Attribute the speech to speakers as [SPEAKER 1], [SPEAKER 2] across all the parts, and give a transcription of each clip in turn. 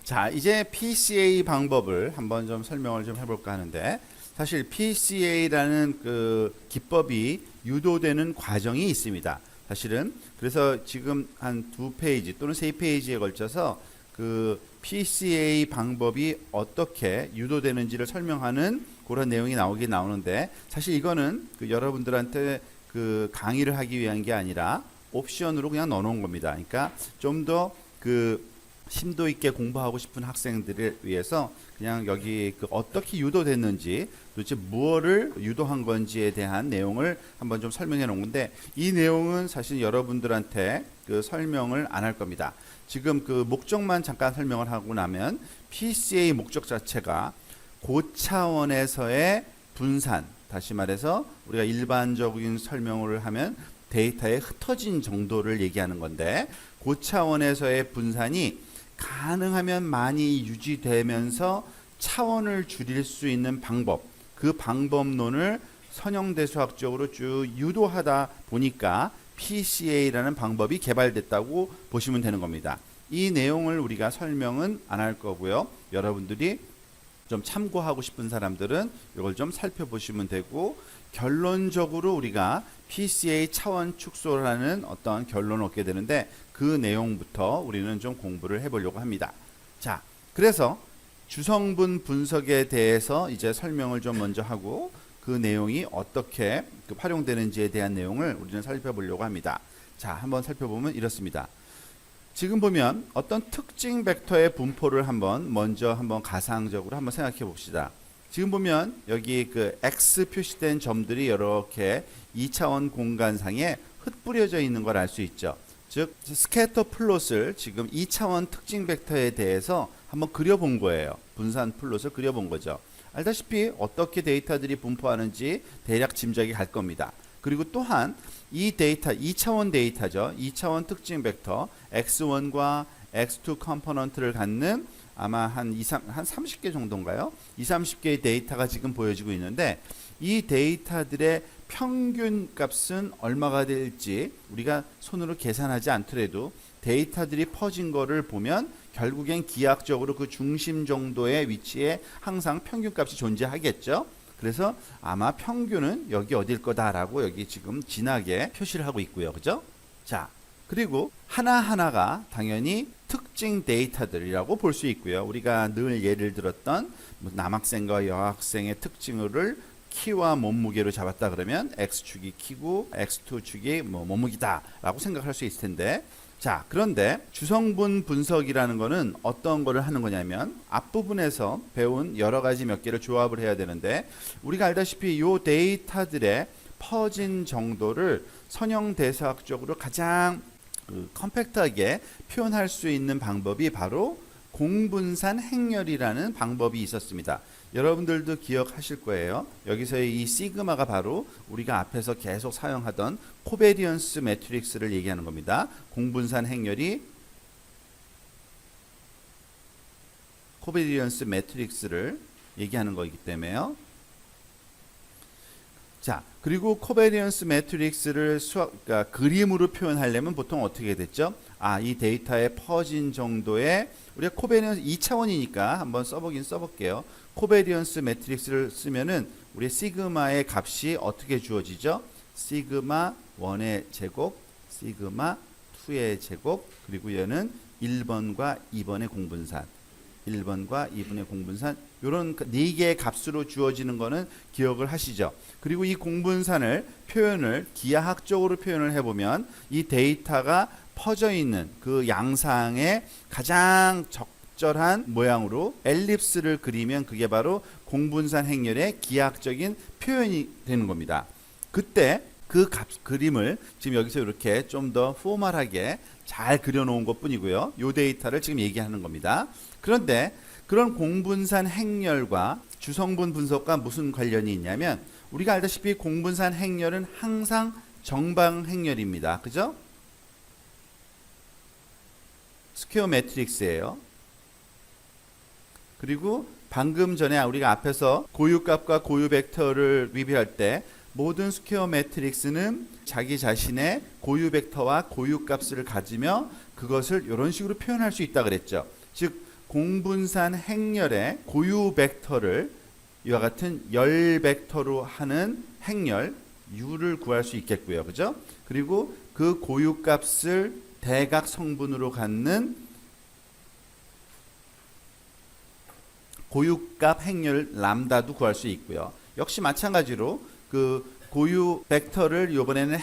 [SPEAKER 1] 자, 이제 PCA 방법을 한번 좀 설명을 좀 해볼까 하는데, 사실 PCA라는 그 기법이 유도되는 과정이 있습니다. 사실은 그래서 지금 한 2페이지 또는 3페이지에 걸쳐서 그 PCA 방법이 어떻게 유도되는지를 설명하는 그런 내용이 나오긴 나오는데, 사실 이거는 그 여러분들한테 그 강의를 하기 위한 게 아니라 옵션으로 그냥 넣어놓은 겁니다. 그러니까 좀 더 그 심도 있게 공부하고 싶은 학생들을 위해서 그냥 여기 그 어떻게 유도됐는지, 도대체 무엇을 유도한 건지에 대한 내용을 한번 좀 설명해 놓은 건데, 이 내용은 사실 여러분들한테 그 설명을 안 할 겁니다. 지금 그 목적만 잠깐 설명을 하고 나면, PCA 목적 자체가 고차원에서의 분산, 다시 말해서 우리가 일반적인 설명을 하면 데이터의 흩어진 정도를 얘기하는 건데, 고차원에서의 분산이 가능하면 많이 유지되면서 차원을 줄일 수 있는 방법, 그 방법론을 선형대수학적으로 쭉 유도하다 보니까 PCA라는 방법이 개발됐다고 보시면 되는 겁니다. 이 내용을 우리가 설명은 안 할 거고요. 여러분들이 좀 참고하고 싶은 사람들은 이걸 좀 살펴보시면 되고, 결론적으로 우리가 PCA 차원 축소라는 어떤 결론을 얻게 되는데, 그 내용부터 우리는 좀 공부를 해보려고 합니다. 자, 그래서 주성분 분석에 대해서 이제 설명을 좀 먼저 하고, 그 내용이 어떻게 활용되는지에 대한 내용을 우리는 살펴보려고 합니다. 자, 한번 살펴보면 이렇습니다. 지금 보면 어떤 특징 벡터의 분포를 먼저 가상적으로 한번 생각해 봅시다. 지금 보면 여기 그 X 표시된 점들이 이렇게 2차원 공간상에 흩뿌려져 있는 걸 알 수 있죠. 즉 스캐터 플롯을 지금 2차원 특징 벡터에 대해서 한번 그려본 거예요. 분산 플롯을 그려본 거죠. 알다시피 어떻게 데이터들이 분포하는지 대략 짐작이 갈 겁니다. 그리고 또한 이 데이터, 2차원 데이터죠. 2차원 특징 벡터 x1과 x2 컴포넌트를 갖는 아마 한 30개 정도인가요? 30개의 데이터가 지금 보여지고 있는데, 이 데이터들의 평균 값은 얼마가 될지 우리가 손으로 계산하지 않더라도 데이터들이 퍼진 거를 보면 결국엔 기하학적으로 그 중심 정도의 위치에 항상 평균 값이 존재하겠죠. 그래서 아마 평균은 여기 어딜 거다라고 여기 지금 진하게 표시를 하고 있고요. 그죠? 자, 그리고 하나하나가 당연히 특징 데이터들이라고 볼 수 있고요. 우리가 늘 예를 들었던 남학생과 여학생의 특징을 키와 몸무게로 잡았다 그러면 X축이 키고 X2축이 몸무게다 라고 생각할 수 있을 텐데, 자, 그런데 주성분 분석이라는 거는 어떤 거를 하는 거냐면, 앞부분에서 배운 여러 가지 몇 개를 조합을 해야 되는데, 우리가 알다시피 이 데이터들의 퍼진 정도를 선형대사학적으로 가장 컴팩트하게 표현할 수 있는 방법이 바로 공분산 행렬이라는 방법이 있었습니다. 여러분들도 기억하실 거예요. 여기서의 이 시그마가 바로 우리가 앞에서 계속 사용하던 코베리언스 매트릭스를 얘기하는 겁니다. 공분산 행렬이 코베리언스 매트릭스를 얘기하는 거이기 때문에요. 자, 그리고 코베리언스 매트릭스를 그러니까 그림으로 표현하려면 보통 어떻게 됐죠? 이 데이터의 퍼진 정도의, 우리가 코베리언스 2차원이니까 한번 써볼게요. 코베리언스 매트릭스를 쓰면은 우리 시그마의 값이 어떻게 주어지죠? 시그마 1의 제곱, 시그마 2의 제곱, 그리고 얘는 1번과 2번의 공분산, 1번과 2번의 공분산, 이런 4개의 값으로 주어지는 거는 기억을 하시죠. 그리고 이 공분산을 기하학적으로 표현을 해보면 이 데이터가 퍼져 있는 그 양상의 가장 적절한 모양으로 엘립스를 그리면 그게 바로 공분산 행렬의 기하학적인 표현이 되는 겁니다. 그때 그 그림을 지금 여기서 이렇게 좀 더 포멀하게 잘 그려놓은 것 뿐이고요. 이 데이터를 지금 얘기하는 겁니다. 그런데 그런 공분산 행렬과 주성분 분석과 무슨 관련이 있냐면, 우리가 알다시피 공분산 행렬은 항상 정방 행렬입니다. 그죠? 스퀘어 매트릭스예요. 그리고 방금 전에 우리가 앞에서 고유값과 고유 벡터를 비교할 때 모든 스퀘어 매트릭스는 자기 자신의 고유 벡터와 고유 값을 가지며 그것을 이런 식으로 표현할 수 있다 그랬죠. 즉 공분산 행렬의 고유 벡터를 이와 같은 열 벡터로 하는 행렬 u를 구할 수 있겠고요. 그죠? 그리고 그 고유 값을 대각 성분으로 갖는 고유값 행렬 람다도 구할 수 있고요. 역시 마찬가지로 그 고유 벡터를 이번에는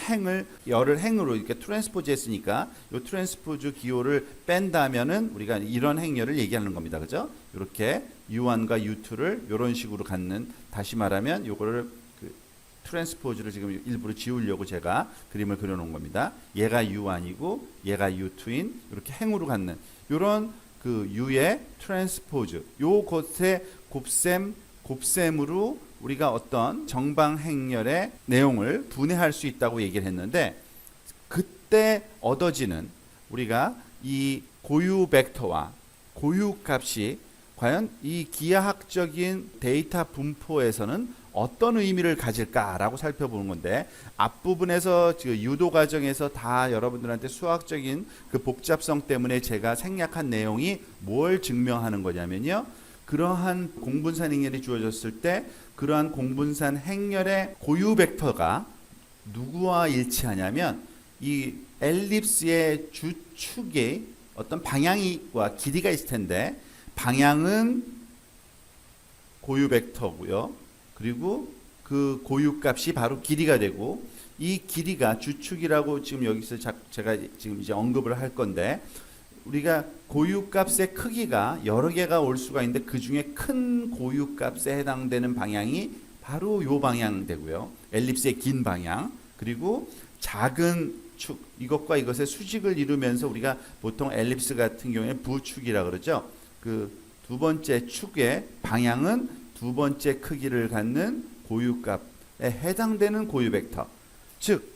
[SPEAKER 1] 열을 행으로 이렇게 트랜스포즈 했으니까 이 트랜스포즈 기호를 뺀다면은 우리가 이런 행렬을 얘기하는 겁니다. 그죠? 이렇게 U1과 U2를 이런 식으로 갖는, 다시 말하면 요거를 그 트랜스포즈를 지금 일부러 지우려고 제가 그림을 그려 놓은 겁니다. 얘가 U1이고 얘가 U2인 이렇게 행으로 갖는 이런 그 U의 트랜스포즈, 요것의 곱셈으로 우리가 어떤 정방 행렬의 내용을 분해할 수 있다고 얘기를 했는데, 그때 얻어지는 우리가 이 고유 벡터와 고유 값이 과연 이 기하학적인 데이터 분포에서는 어떤 의미를 가질까라고 살펴보는 건데, 앞부분에서 유도 과정에서 다 여러분들한테 수학적인 그 복잡성 때문에 제가 생략한 내용이 뭘 증명하는 거냐면요, 그러한 공분산 행렬이 주어졌을 때 그러한 공분산 행렬의 고유 벡터가 누구와 일치하냐면 이 엘립스의 주축에 어떤 방향과 길이가 있을 텐데, 방향은 고유 벡터고요. 그리고 그 고유 값이 바로 길이가 되고, 이 길이가 주축이라고 지금 여기서 제가 지금 이제 언급을 할 건데, 우리가 고유값의 크기가 여러 개가 올 수가 있는데 그 중에 큰 고유값에 해당되는 방향이 바로 요 방향 되고요. 엘립스의 긴 방향, 그리고 작은 축, 이것과 이것의 수직을 이루면서 우리가 보통 엘립스 같은 경우에 부축이라 그러죠. 그 두 번째 축의 방향은 두 번째 크기를 갖는 고유값에 해당되는 고유 벡터. 즉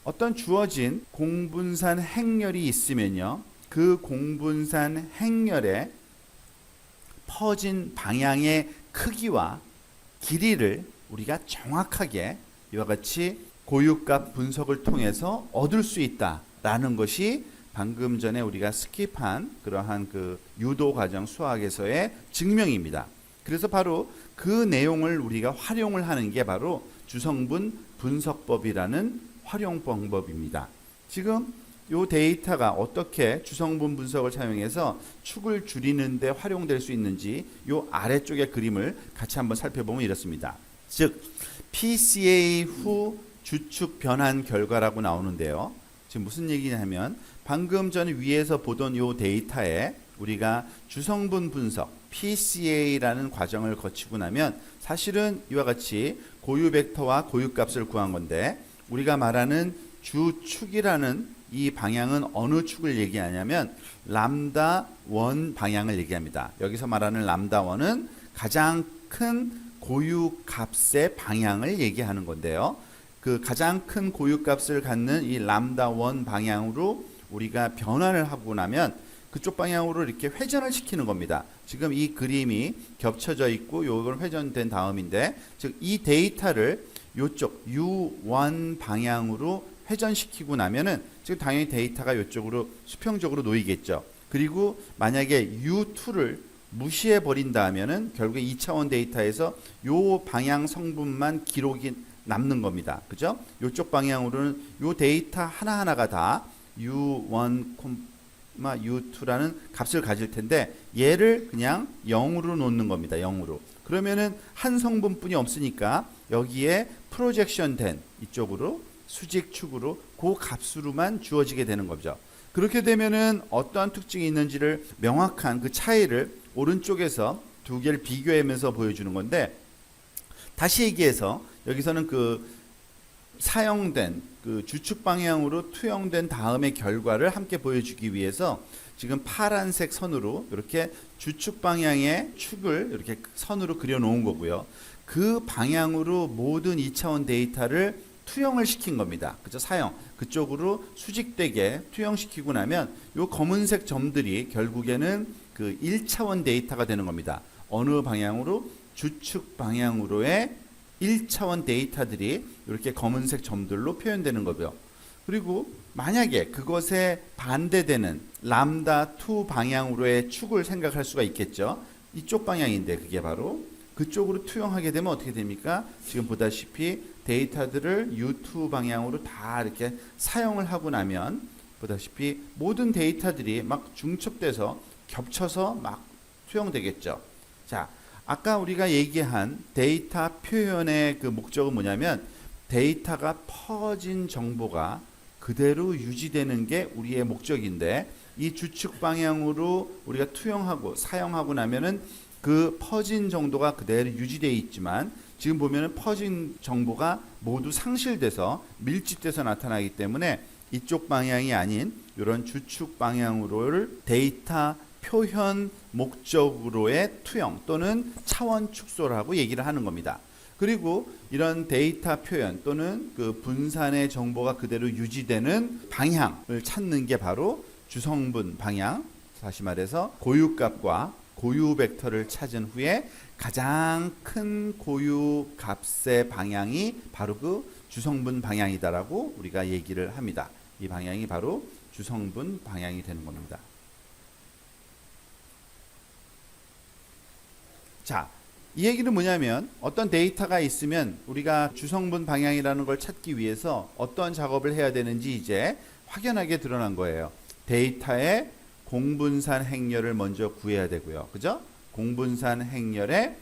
[SPEAKER 1] 어떤 주어진 공분산 행렬이 있으면요, 그 공분산 행렬의 퍼진 방향의 크기와 길이를 우리가 정확하게 이와 같이 고유값 분석을 통해서 얻을 수 있다라는 것이 방금 전에 우리가 스킵한 그러한 그 유도 과정 수학에서의 증명입니다. 그래서 바로 그 내용을 우리가 활용을 하는 게 바로 주성분 분석법이라는 활용 방법입니다. 지금 이 데이터가 어떻게 주성분 분석을 사용해서 축을 줄이는 데 활용될 수 있는지 이 아래쪽의 그림을 같이 한번 살펴보면 이렇습니다. 즉 PCA 후 주축 변환 결과라고 나오는데요. 지금 무슨 얘기냐면, 방금 전에 위에서 보던 이 데이터에 우리가 주성분 분석 PCA라는 과정을 거치고 나면 사실은 이와 같이 고유 벡터와 고유 값을 구한 건데, 우리가 말하는 주축이라는 이 방향은 어느 축을 얘기하냐면 람다 1 방향을 얘기합니다. 여기서 말하는 람다 1은 가장 큰 고유 값의 방향을 얘기하는 건데요. 그 가장 큰 고유 값을 갖는 이 람다 1 방향으로 우리가 변환을 하고 나면 그쪽 방향으로 이렇게 회전을 시키는 겁니다. 지금 이 그림이 겹쳐져 있고 요걸 회전된 다음인데, 즉 이 데이터를 요쪽 U1 방향으로 회전시키고 나면은 지금 당연히 데이터가 이쪽으로 수평적으로 놓이겠죠. 그리고 만약에 U2를 무시해 버린다면은 결국에 2차원 데이터에서 요 방향 성분만 기록이 남는 겁니다. 그죠? 요쪽 방향으로는 요 데이터 하나하나가 다 U1, U2라는 값을 가질 텐데 얘를 그냥 0으로 놓는 겁니다. 0으로. 그러면은 한 성분뿐이 없으니까 여기에 프로젝션 된 이쪽으로 수직축으로 그 값으로만 주어지게 되는 거죠. 그렇게 되면은 어떠한 특징이 있는지를 명확한 그 차이를 오른쪽에서 두 개를 비교하면서 보여주는 건데, 다시 얘기해서 여기서는 그 사용된 그 주축 방향으로 투영된 다음의 결과를 함께 보여주기 위해서 지금 파란색 선으로 이렇게 주축 방향의 축을 이렇게 선으로 그려 놓은 거고요. 그 방향으로 모든 2차원 데이터를 투영을 시킨 겁니다. 그죠? 그쪽으로 수직되게 투영시키고 나면 요 검은색 점들이 결국에는 그 1차원 데이터가 되는 겁니다. 어느 방향으로? 주축 방향으로의 1차원 데이터들이 이렇게 검은색 점들로 표현되는 거고요. 그리고 만약에 그것에 반대되는 람다 2 방향으로의 축을 생각할 수가 있겠죠. 이쪽 방향인데 그게 바로 그쪽으로 투영하게 되면 어떻게 됩니까? 지금 보다시피 데이터들을 U2 방향으로 다 이렇게 사용을 하고 나면 보다시피 모든 데이터들이 막 중첩돼서 겹쳐서 막 투영되겠죠. 자, 아까 우리가 얘기한 데이터 표현의 그 목적은 뭐냐면 데이터가 퍼진 정보가 그대로 유지되는 게 우리의 목적인데 이 주축 방향으로 우리가 투영하고 사용하고 나면은 그 퍼진 정도가 그대로 유지되어 있지만 지금 보면은 퍼진 정보가 모두 상실돼서 밀집돼서 나타나기 때문에 이쪽 방향이 아닌 이런 주축 방향으로를 데이터 표현 목적으로의 투영 또는 차원 축소라고 얘기를 하는 겁니다. 그리고 이런 데이터 표현 또는 그 분산의 정보가 그대로 유지되는 방향을 찾는 게 바로 주성분 방향, 다시 말해서 고유값과 고유 벡터를 찾은 후에 가장 큰 고유 값의 방향이 바로 그 주성분 방향이다라고 우리가 얘기를 합니다. 이 방향이 바로 주성분 방향이 되는 겁니다. 자, 이 얘기는 뭐냐면 어떤 데이터가 있으면 우리가 주성분 방향이라는 걸 찾기 위해서 어떤 작업을 해야 되는지 이제 확연하게 드러난 거예요. 데이터의 공분산 행렬을 먼저 구해야 되고요. 그죠? 공분산 행렬의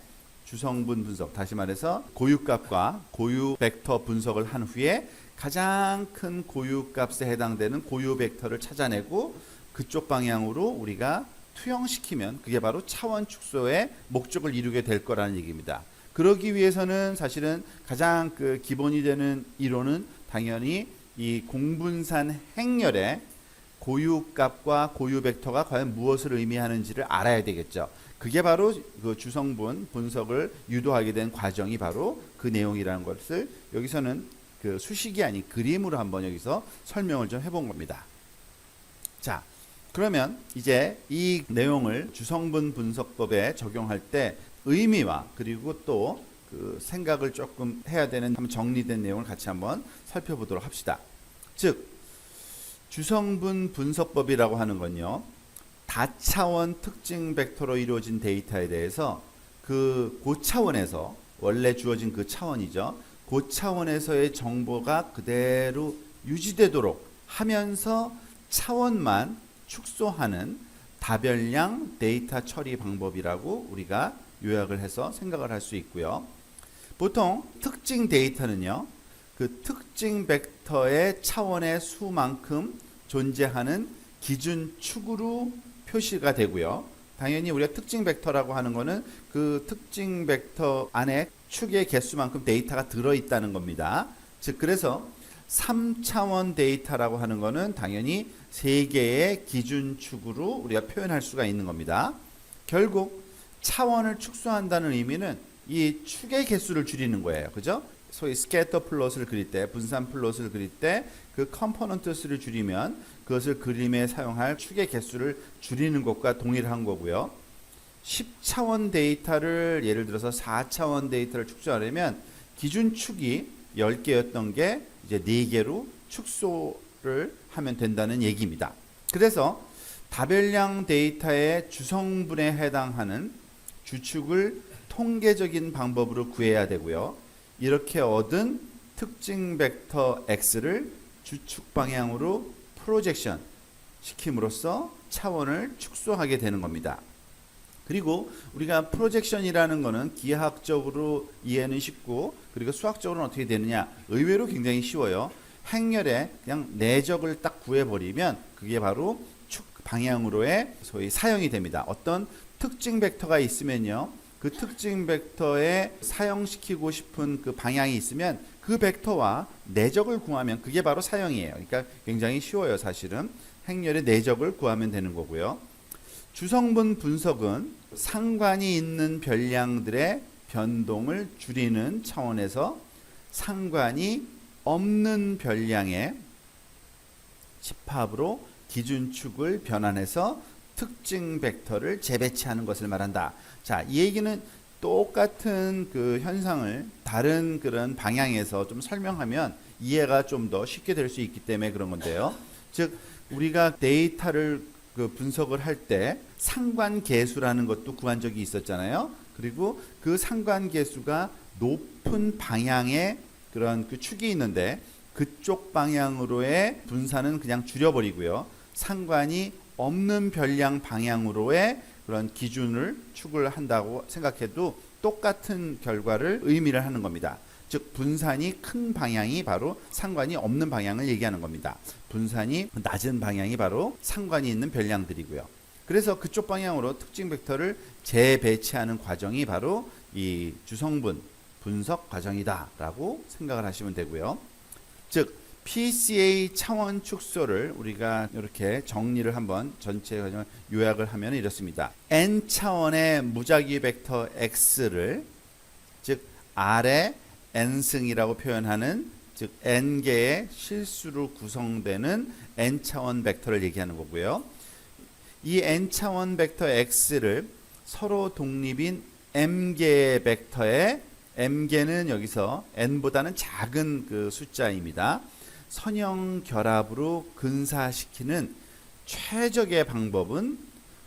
[SPEAKER 1] 주성분 분석, 다시 말해서 고유값과 고유 벡터 분석을 한 후에 가장 큰 고유값에 해당되는 고유 벡터를 찾아내고 그쪽 방향으로 우리가 투영시키면 그게 바로 차원 축소의 목적을 이루게 될 거라는 얘기입니다. 그러기 위해서는 사실은 가장 그 기본이 되는 이론은 당연히 이 공분산 행렬의 고유값과 고유 벡터가 과연 무엇을 의미하는지를 알아야 되겠죠. 그게 바로 그 주성분 분석을 유도하게 된 과정이 바로 그 내용이라는 것을 여기서는 그 수식이 아닌 그림으로 한번 여기서 설명을 좀 해본 겁니다. 자, 그러면 이제 이 내용을 주성분 분석법에 적용할 때 의미와 그리고 또 그 생각을 조금 해야 되는 한번 정리된 내용을 같이 한번 살펴보도록 합시다. 즉 주성분 분석법이라고 하는 건요, 다차원 특징 벡터로 이루어진 데이터에 대해서 그 고차원에서 원래 주어진 그 차원이죠. 고차원에서의 정보가 그대로 유지되도록 하면서 차원만 축소하는 다별량 데이터 처리 방법이라고 우리가 요약을 해서 생각을 할 수 있고요. 보통 특징 데이터는요, 그 특징 벡터의 차원의 수만큼 존재하는 기준축으로 표시가 되고요. 당연히 우리가 특징 벡터라고 하는 거는 그 특징 벡터 안에 축의 개수만큼 데이터가 들어있다는 겁니다. 즉 그래서 3차원 데이터라고 하는 거는 당연히 3개의 기준축으로 우리가 표현할 수가 있는 겁니다. 결국 차원을 축소한다는 의미는 이 축의 개수를 줄이는 거예요. 그죠? 소위 스캐터 플롯을 그릴 때, 분산 플롯을 그릴 때 그 컴포넌트 수를 줄이면 그것을 그림에 사용할 축의 개수를 줄이는 것과 동일한 거고요. 10차원 데이터를 예를 들어서 4차원 데이터를 축소하려면 기준축이 10개였던 게 이제 4개로 축소를 하면 된다는 얘기입니다. 그래서 다별량 데이터의 주성분에 해당하는 주축을 통계적인 방법으로 구해야 되고요. 이렇게 얻은 특징 벡터 X를 주축 방향으로 프로젝션 시킴으로써 차원을 축소하게 되는 겁니다. 그리고 우리가 프로젝션이라는 거는 기하학적으로 이해는 쉽고 그리고 수학적으로는 어떻게 되느냐, 의외로 굉장히 쉬워요. 행렬에 그냥 내적을 딱 구해버리면 그게 바로 축 방향으로의 소위 사용이 됩니다. 어떤 특징 벡터가 있으면요, 그 특징 벡터에 사용시키고 싶은 그 방향이 있으면 그 벡터와 내적을 구하면 그게 바로 사용이에요. 그러니까 굉장히 쉬워요. 사실은 행렬의 내적을 구하면 되는 거고요. 주성분 분석은 상관이 있는 별량들의 변동을 줄이는 차원에서 상관이 없는 별량의 집합으로 기준축을 변환해서 특징 벡터를 재배치하는 것을 말한다. 자, 이 얘기는 똑같은 그 현상을 다른 그런 방향에서 좀 설명하면 이해가 좀 더 쉽게 될 수 있기 때문에 그런 건데요. 즉 우리가 데이터를 그 분석을 할 때 상관계수라는 것도 구한 적이 있었잖아요. 그리고 그 상관계수가 높은 방향의 그런 그 축이 있는데 그쪽 방향으로의 분산은 그냥 줄여버리고요. 상관이 없는 별량 방향으로의 그런 기준을 축을 한다고 생각해도 똑같은 결과를 의미를 하는 겁니다. 즉 분산이 큰 방향이 바로 상관이 없는 방향을 얘기하는 겁니다. 분산이 낮은 방향이 바로 상관이 있는 별량들이고요. 그래서 그쪽 방향으로 특징 벡터를 재배치하는 과정이 바로 이 주성분 분석 과정이다라고 생각을 하시면 되고요. 즉 PCA 차원 축소를 우리가 이렇게 정리를 한번 전체 과정을 요약을 하면 이렇습니다. n 차원의 무작위 벡터 x를 즉 R의 n승이라고 표현하는 즉 n개의 실수로 구성되는 n 차원 벡터를 얘기하는 거고요. 이 n 차원 벡터 x를 서로 독립인 m개의 벡터에 m개는 여기서 n보다는 작은 그 숫자입니다. 선형 결합으로 근사시키는 최적의 방법은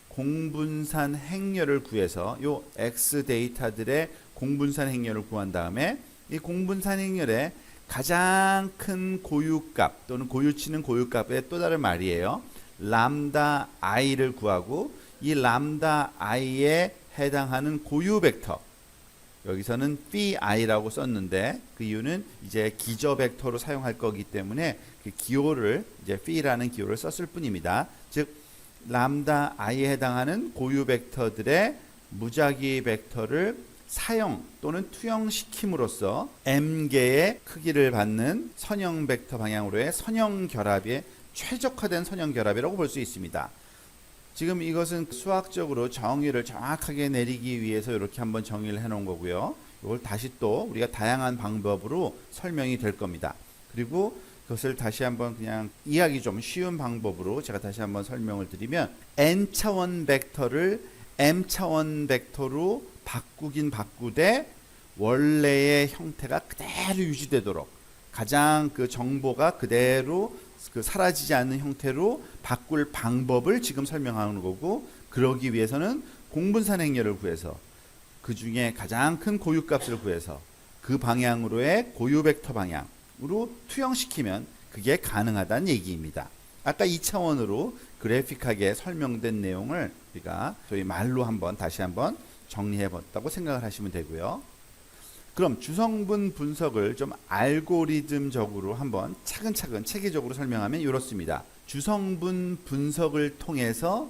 [SPEAKER 1] 공분산 행렬을 구해서 요 x 데이터들의 공분산 행렬을 구한 다음에 이 공분산 행렬의 가장 큰 고유값 또는 고유치는 고유값의 또 다른 말이에요. 람다 i를 구하고 이 람다 i에 해당하는 고유 벡터 여기서는 phi라고 썼는데 그 이유는 이제 기저 벡터로 사용할 거기 때문에 그 기호를 이제 phi라는 기호를 썼을 뿐입니다. 즉 람다 i에 해당하는 고유 벡터들의 무작위 벡터를 사형 또는 투영시킴으로써 m개의 크기를 받는 선형 벡터 방향으로의 선형 결합의 최적화된 선형 결합이라고 볼 수 있습니다. 지금 이것은 수학적으로 정의를 정확하게 내리기 위해서 이렇게 한번 정의를 해 놓은 거고요. 이걸 다시 또 우리가 다양한 방법으로 설명이 될 겁니다. 그리고 그것을 다시 한번 그냥 이해하기 좀 쉬운 방법으로 제가 다시 한번 설명을 드리면 n차원 벡터를 m차원 벡터로 바꾸긴 바꾸되 원래의 형태가 그대로 유지되도록 가장 그 정보가 그대로 그 사라지지 않는 형태로 바꿀 방법을 지금 설명하는 거고 그러기 위해서는 공분산 행렬을 구해서 그 중에 가장 큰 고유값을 구해서 그 방향으로의 고유 벡터 방향으로 투영시키면 그게 가능하다는 얘기입니다. 아까 2차원으로 그래픽하게 설명된 내용을 우리가 저희 말로 한번 다시 한번 정리해 봤다고 생각을 하시면 되고요. 그럼 주성분 분석을 좀 알고리즘적으로 한번 차근차근 체계적으로 설명하면 이렇습니다. 주성분 분석을 통해서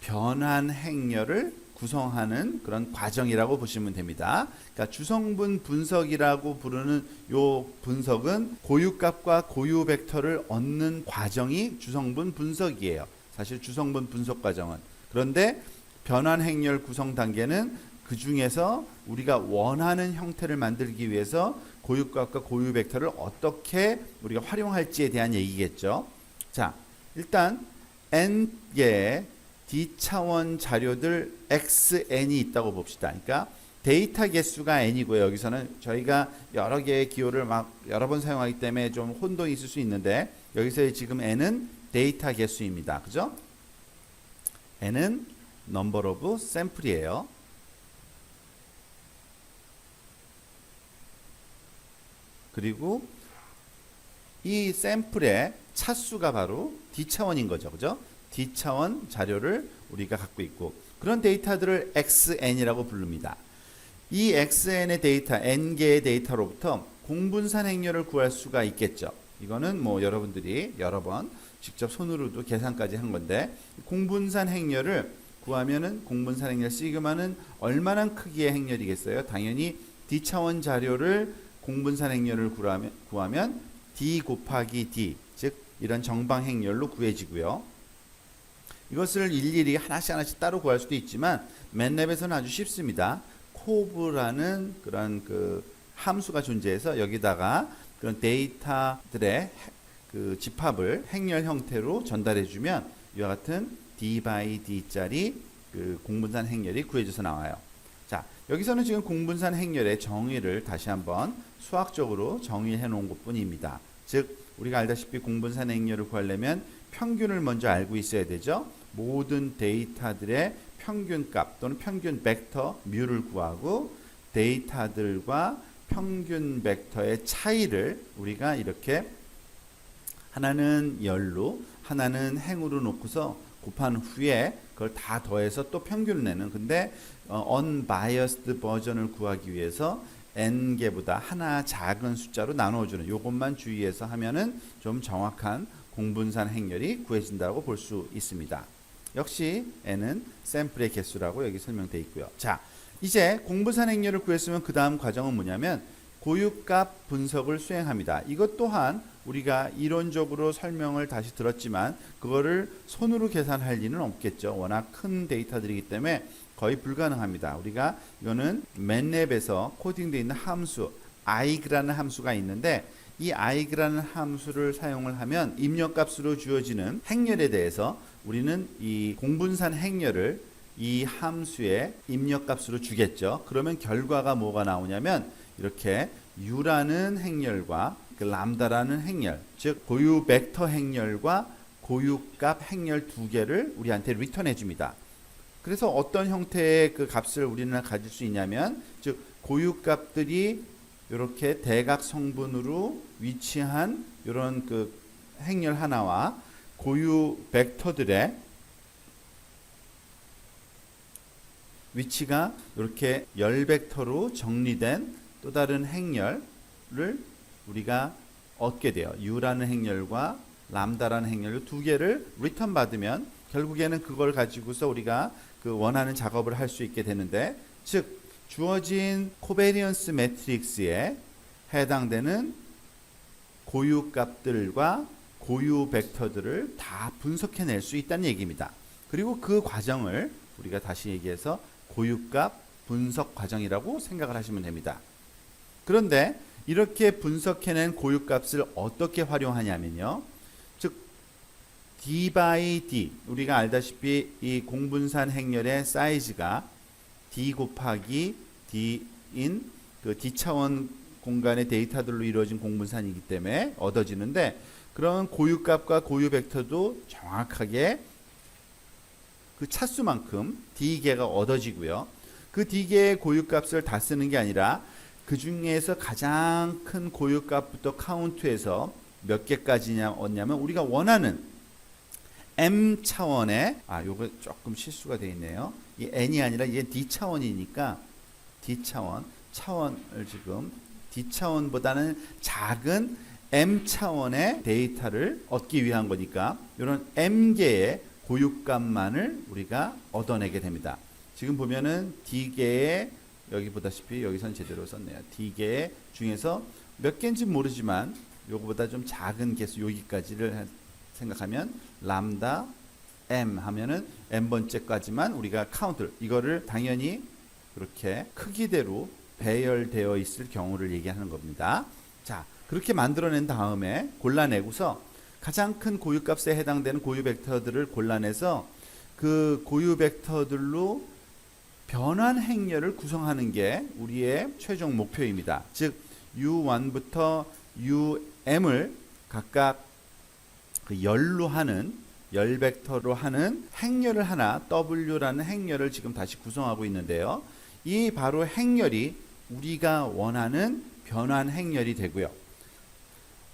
[SPEAKER 1] 변환 행렬을 구성하는 그런 과정이라고 보시면 됩니다. 그러니까 주성분 분석이라고 부르는 요 분석은 고유값과 고유 벡터를 얻는 과정이 주성분 분석이에요. 사실 주성분 분석 과정은. 그런데 변환 행렬 구성 단계는 그 중에서 우리가 원하는 형태를 만들기 위해서 고유값과 고유 벡터를 어떻게 우리가 활용할지에 대한 얘기겠죠. 자, 일단 n개의 D차원 자료들 xn이 있다고 봅시다. 그러니까 데이터 개수가 n이고요. 여기서는 저희가 여러 개의 기호를 막 여러 번 사용하기 때문에 좀 혼동이 있을 수 있는데 여기서의 지금 n은 데이터 개수입니다. 그죠? n은 number of sample이에요. 그리고 이 샘플의 차수가 바로 D차원인 거죠. 그죠? D차원 자료를 우리가 갖고 있고 그런 데이터들을 XN이라고 부릅니다. 이 XN의 데이터, N개의 데이터로부터 공분산 행렬을 구할 수가 있겠죠. 이거는 뭐 여러분들이 여러 번 직접 손으로도 계산까지 한 건데 공분산 행렬을 구하면은 공분산 행렬 시그마는 얼마나 크기의 행렬이겠어요? 당연히 D차원 자료를 공분산 행렬을 구하면 D 곱하기 D, 즉 이런 정방 행렬로 구해지고요. 이것을 일일이 하나씩 따로 구할 수도 있지만 맨랩에서는 아주 쉽습니다. 코브라는 그런 그 함수가 존재해서 여기다가 그런 데이터들의 그 집합을 행렬 형태로 전달해주면 이와 같은 D by D짜리 그 공분산 행렬이 구해져서 나와요. 자, 여기서는 지금 공분산 행렬의 정의를 다시 한번 수학적으로 정의해 놓은 것 뿐입니다. 즉 우리가 알다시피 공분산 행렬을 구하려면 평균을 먼저 알고 있어야 되죠. 모든 데이터들의 평균값 또는 평균 벡터 뮤를 구하고 데이터들과 평균 벡터의 차이를 우리가 이렇게 하나는 열로 하나는 행으로 놓고서 곱한 후에 그걸 다 더해서 또 평균을 내는, 근데 unbiased 버전을 구하기 위해서 n개보다 하나 작은 숫자로 나눠주는, 요것만 주의해서 하면은 좀 정확한 공분산 행렬이 구해진다고 볼 수 있습니다. 역시 n은 샘플의 개수라고 여기 설명되어 있고요. 자, 이제 공분산 행렬을 구했으면 그 다음 과정은 뭐냐면 고유값 분석을 수행합니다. 이것 또한 우리가 이론적으로 설명을 다시 들었지만 그거를 손으로 계산할 리는 없겠죠. 워낙 큰 데이터들이기 때문에 거의 불가능합니다. 우리가 이거는 맨랩에서 코딩되어 있는 함수 ig라는 함수가 있는데, 이 ig라는 함수를 사용을 하면 입력값으로 주어지는 행렬에 대해서 우리는 이 공분산 행렬을 이 함수의 입력값으로 주겠죠. 그러면 결과가 뭐가 나오냐면 이렇게 u라는 행렬과 그 람다라는 행렬, 즉 고유 벡터 행렬과 고유값 행렬 두 개를 우리한테 리턴해 줍니다. 그래서 어떤 형태의 그 값을 우리는 가질 수 있냐면, 즉 고유값들이 이렇게 대각 성분으로 위치한 이런 그 행렬 하나와 고유 벡터들의 위치가 이렇게 열 벡터로 정리된 또 다른 행렬을 우리가 얻게 돼요. u라는 행렬과 람다라는 행렬 두 개를 리턴 받으면 결국에는 그걸 가지고서 우리가 그 원하는 작업을 할 수 있게 되는데, 즉 주어진 코베리언스 매트릭스에 해당되는 고유 값들과 고유 벡터들을 다 분석해낼 수 있다는 얘기입니다. 그리고 그 과정을 우리가 다시 얘기해서 고유값 분석 과정이라고 생각을 하시면 됩니다. 그런데 이렇게 분석해낸 고유값을 어떻게 활용하냐면요, 즉 d by d, 우리가 알다시피 이 공분산 행렬의 사이즈가 d 곱하기 d인 그 d차원 공간의 데이터들로 이루어진 공분산이기 때문에 얻어지는데, 그런 고유값과 고유 벡터도 정확하게 그 차수만큼 d개가 얻어지고요. 그 d개의 고유값을 다 쓰는 게 아니라 그 중에서 가장 큰 고유값부터 카운트해서 몇 개까지냐 얻냐면 우리가 원하는 m 차원의, 요거 조금 실수가 되어 있네요. 이 n이 아니라 이게 d 차원이니까 d 차원을 지금 d 차원보다는 작은 m 차원의 데이터를 얻기 위한 거니까 이런 m 개의 고유값만을 우리가 얻어내게 됩니다. 지금 보면은 d개의, 여기 보다시피 여기선 제대로 썼네요. d개 중에서 몇 개인지 모르지만 요거보다 좀 작은 개수, 여기까지를 생각하면 람다 m 하면은 m 번째까지만 우리가 카운트, 이거를 당연히 그렇게 크기대로 배열되어 있을 경우를 얘기하는 겁니다. 자, 그렇게 만들어낸 다음에 골라내고서 가장 큰 고유값에 해당되는 고유 벡터들을 골라내서 그 고유 벡터들로 변환 행렬을 구성하는 게 우리의 최종 목표입니다. 즉 u1부터 um을 각각 그 열로 하는, 열 벡터로 하는 행렬을 하나, w라는 행렬을 지금 다시 구성하고 있는데요. 이 바로 행렬이 우리가 원하는 변환 행렬이 되고요.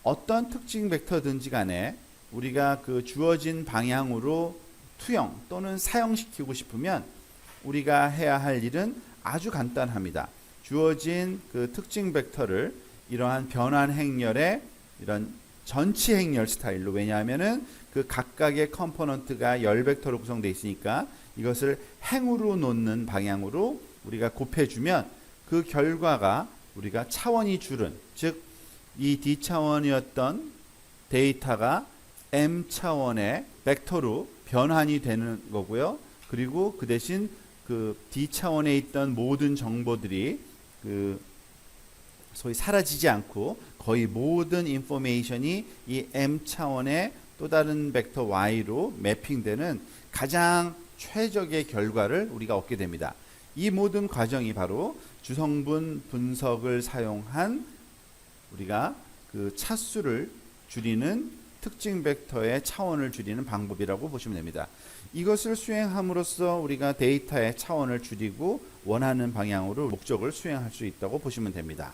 [SPEAKER 1] 어떤 특징 벡터든지 간에 우리가 그 주어진 방향으로 투영 또는 사용시키고 싶으면 우리가 해야 할 일은 아주 간단합니다. 주어진 그 특징 벡터를 이러한 변환 행렬의 이런 전치 행렬 스타일로, 왜냐하면은 그 각각의 컴포넌트가 열 벡터로 구성되어 있으니까 이것을 행으로 놓는 방향으로 우리가 곱해주면 그 결과가 우리가 차원이 줄은, 즉 이 d 차원이었던 데이터가 m 차원의 벡터로 변환이 되는 거고요. 그리고 그 대신 그 d 차원에 있던 모든 정보들이 그 소위 사라지지 않고 거의 모든 인포메이션이 이 m 차원의 또 다른 벡터 y로 매핑되는 가장 최적의 결과를 우리가 얻게 됩니다. 이 모든 과정이 바로 주성분 분석을 사용한 우리가 그 차수를 줄이는 특징 벡터의 차원을 줄이는 방법이라고 보시면 됩니다. 이것을 수행함으로써 우리가 데이터의 차원을 줄이고 원하는 방향으로 목적을 수행할 수 있다고 보시면 됩니다.